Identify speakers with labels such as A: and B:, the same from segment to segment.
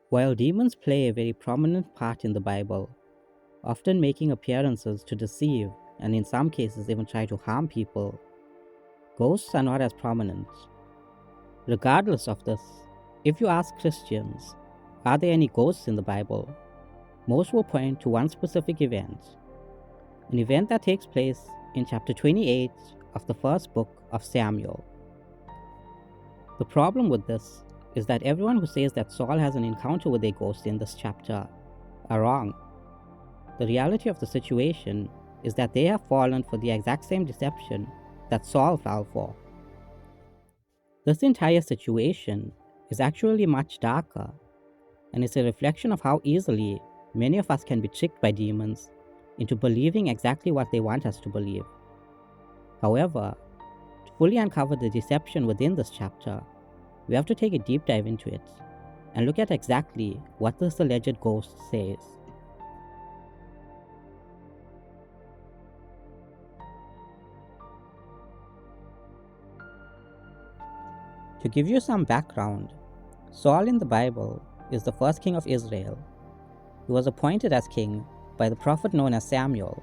A: While demons play a very prominent part in the Bible, often making appearances to deceive and in some cases even try to harm people, ghosts are not as prominent. Regardless of this, if you ask Christians, are there any ghosts in the Bible? Most will point to one specific event, an event that takes place in chapter 28 of the first book of Samuel. The problem with this is that everyone who says that Saul has an encounter with a ghost in this chapter are wrong. The reality of the situation is that they have fallen for the exact same deception that Saul fell for. This entire situation is actually much darker, and it's a reflection of how easily many of us can be tricked by demons into believing exactly what they want us to believe. However, to fully uncover the deception within this chapter, we have to take a deep dive into it and look at exactly what this alleged ghost says. To give you some background, Saul in the Bible is the first king of Israel. He was appointed as king by the prophet known as Samuel.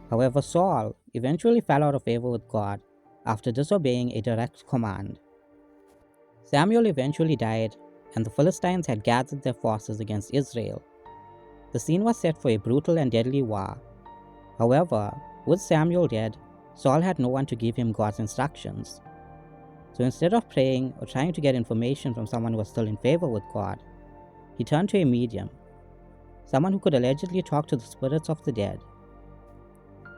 A: However, Saul eventually fell out of favor with God after disobeying a direct command. Samuel eventually died, and the Philistines had gathered their forces against Israel. The scene was set for a brutal and deadly war. However, with Samuel dead, Saul had no one to give him God's instructions. So instead of praying or trying to get information from someone who was still in favor with God, he turned to a medium, someone who could allegedly talk to the spirits of the dead.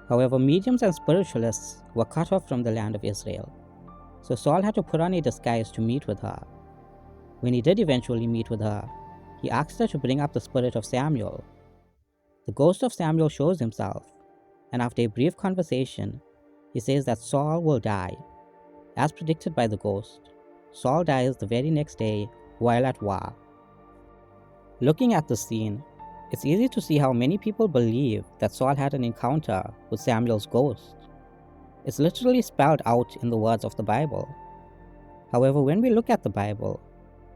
A: However, mediums and spiritualists were cut off from the land of Israel, so Saul had to put on a disguise to meet with her. When he did eventually meet with her, he asked her to bring up the spirit of Samuel. The ghost of Samuel shows himself, and after a brief conversation, he says that Saul will die. As predicted by the ghost, Saul dies the very next day while at war. Looking at the scene, it's easy to see how many people believe that Saul had an encounter with Samuel's ghost. It's literally spelled out in the words of the Bible. However, when we look at the Bible,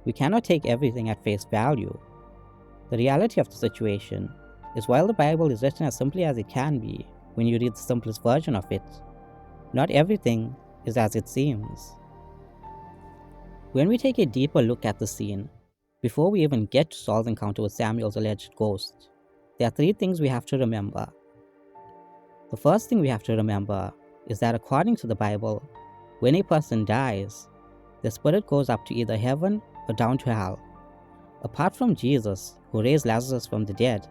A: we cannot take everything at face value. The reality of the situation is while the Bible is written as simply as it can be when you read the simplest version of it, not everything is as it seems. When we take a deeper look at the scene, before we even get to Saul's encounter with Samuel's alleged ghost, there are three things we have to remember. The first thing we have to remember is that according to the Bible, when a person dies, their spirit goes up to either heaven or down to hell. Apart from Jesus, who raised Lazarus from the dead,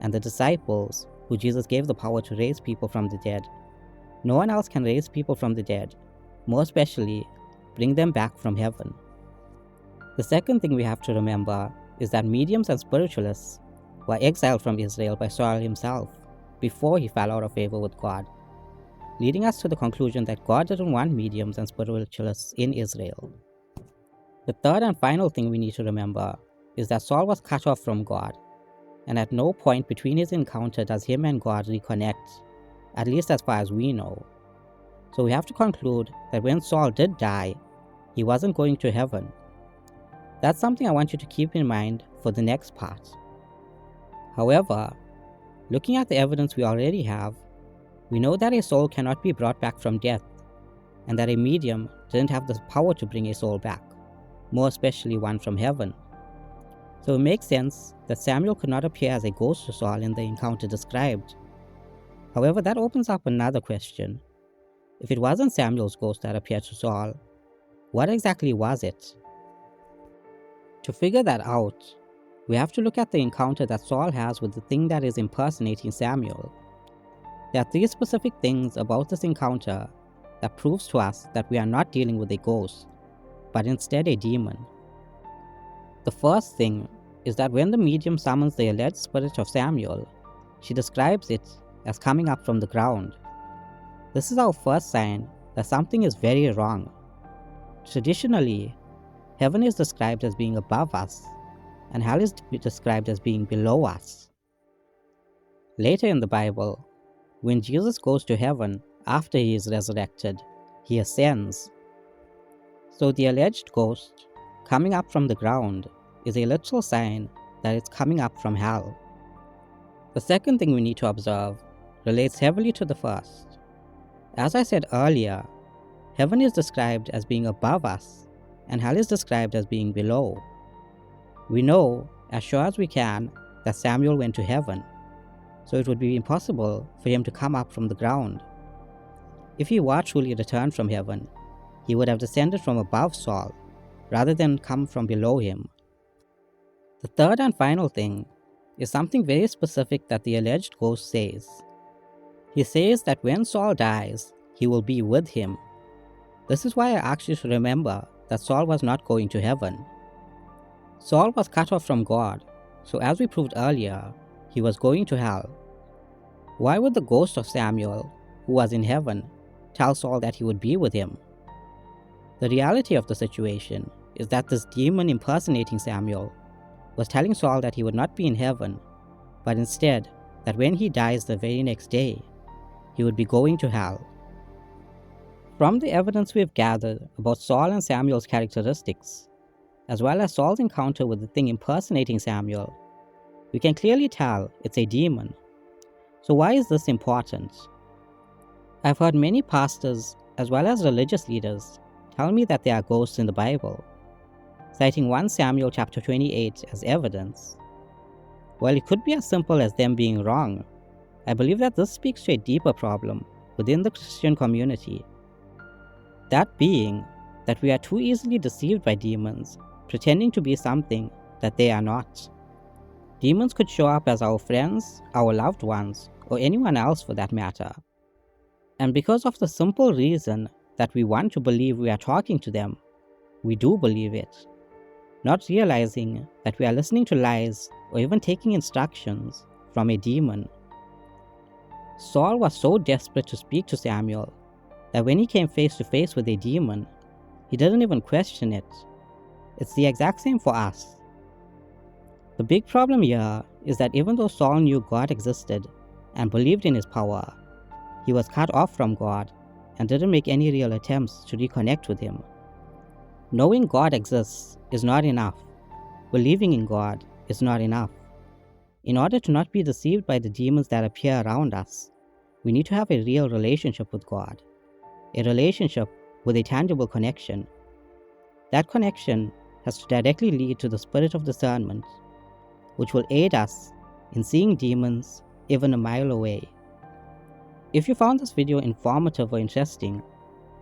A: and the disciples, who Jesus gave the power to raise people from the dead, no one else can raise people from the dead, more especially bring them back from heaven. The second thing we have to remember is that mediums and spiritualists were exiled from Israel by Saul himself before he fell out of favor with God, leading us to the conclusion that God didn't want mediums and spiritualists in Israel. The third and final thing we need to remember is that Saul was cut off from God, and at no point between his encounter does him and God reconnect, at least as far as we know. So we have to conclude that when Saul did die, he wasn't going to heaven. That's something I want you to keep in mind for the next part. However, looking at the evidence we already have, we know that a soul cannot be brought back from death, and that a medium didn't have the power to bring a soul back, more especially one from heaven. So it makes sense that Samuel could not appear as a ghost to Saul in the encounter described. However, that opens up another question. If it wasn't Samuel's ghost that appeared to Saul, what exactly was it? To figure that out, we have to look at the encounter that Saul has with the thing that is impersonating Samuel. There are three specific things about this encounter that proves to us that we are not dealing with a ghost, but instead a demon. The first thing is that when the medium summons the alleged spirit of Samuel, she describes it as coming up from the ground. This is our first sign that something is very wrong. Traditionally, heaven is described as being above us, and hell is described as being below us. Later in the Bible, when Jesus goes to heaven after he is resurrected, he ascends. So the alleged ghost coming up from the ground is a literal sign that it's coming up from hell. The second thing we need to observe relates heavily to the first. As I said earlier, heaven is described as being above us, and hell is described as being below. We know, as sure as we can, that Samuel went to heaven, so it would be impossible for him to come up from the ground. If he were truly returned from heaven, he would have descended from above Saul, rather than come from below him. The third and final thing is something very specific that the alleged ghost says. He says that when Saul dies, he will be with him. This is why I asked you to remember that Saul was not going to heaven. Saul was cut off from God, so as we proved earlier, he was going to hell. Why would the ghost of Samuel, who was in heaven, tell Saul that he would be with him? The reality of the situation is that this demon impersonating Samuel was telling Saul that he would not be in heaven, but instead that when he dies the very next day, he would be going to hell. From the evidence we have gathered about Saul and Samuel's characteristics, as well as Saul's encounter with the thing impersonating Samuel, we can clearly tell it's a demon. So why is this important? I've heard many pastors, as well as religious leaders, tell me that there are ghosts in the Bible, citing 1 Samuel chapter 28 as evidence. While it could be as simple as them being wrong, I believe that this speaks to a deeper problem within the Christian community. That being that we are too easily deceived by demons, pretending to be something that they are not. Demons could show up as our friends, our loved ones, or anyone else for that matter. And because of the simple reason that we want to believe we are talking to them, we do believe it, not realizing that we are listening to lies or even taking instructions from a demon. Saul was so desperate to speak to Samuel that when he came face to face with a demon, he didn't even question it. It's the exact same for us. The big problem here is that even though Saul knew God existed and believed in his power, he was cut off from God and didn't make any real attempts to reconnect with him. Knowing God exists is not enough. Believing in God is not enough. In order to not be deceived by the demons that appear around us, we need to have a real relationship with God, a relationship with a tangible connection. That connection has to directly lead to the spirit of discernment, which will aid us in seeing demons even a mile away. If you found this video informative or interesting,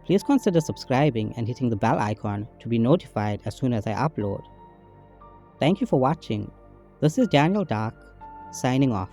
A: please consider subscribing and hitting the bell icon to be notified as soon as I upload. Thank you for watching. This is Daniel Dark, signing off.